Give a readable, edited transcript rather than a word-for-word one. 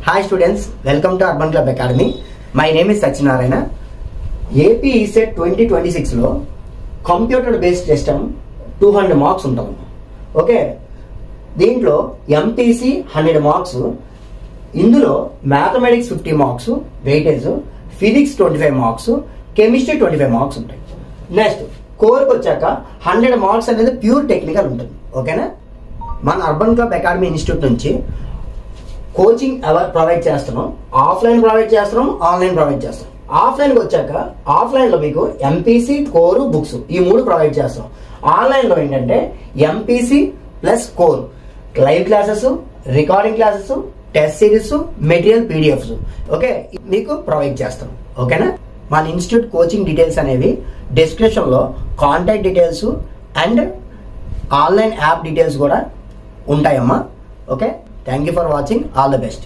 Hi students, welcome to Urban Club Academy. My name is Sachinarayana. AP ESET 2026 లో computer based system 200 marks ఉంటాం. Okay, దీంట్లో MPC 100 marks, ఇందులో mathematics 50 marks weightage, physics 25 marks, chemistry 25 marks ఉంటాయి. Next కోర్కి వచ్చాక 100 marks అనేది pure technical ఉంటుంది. ఓకేనా, మన అర్బన్ క్లబ్ అకాడమీ ఇన్స్టిట్యూట్ నుంచి కోచింగ్ ఎవరు ప్రొవైడ్ చేస్తున్నాం, ఆఫ్లైన్ ప్రొవైడ్ చేస్తున్నాం, ఆన్లైన్ ప్రొవైడ్ చేస్తాం. ఆఫ్లైన్కి వచ్చాక ఆఫ్లైన్లో మీకు ఎంపీసీ, కోర్, బుక్స్ ఈ మూడు ప్రొవైడ్ చేస్తాం. ఆన్లైన్లో ఏంటంటే MPC plus core, live classes, recording classes, test series, material PDFs okay మీకు ప్రొవైడ్ చేస్తాం. ఓకేనా, మన ఇన్స్టిట్యూట్ కోచింగ్ డీటెయిల్స్ అనేవి డిస్క్రిప్షన్లో contact details and online app details కూడా ఉంటాయమ్మా. Okay, thank you for watching. All the best.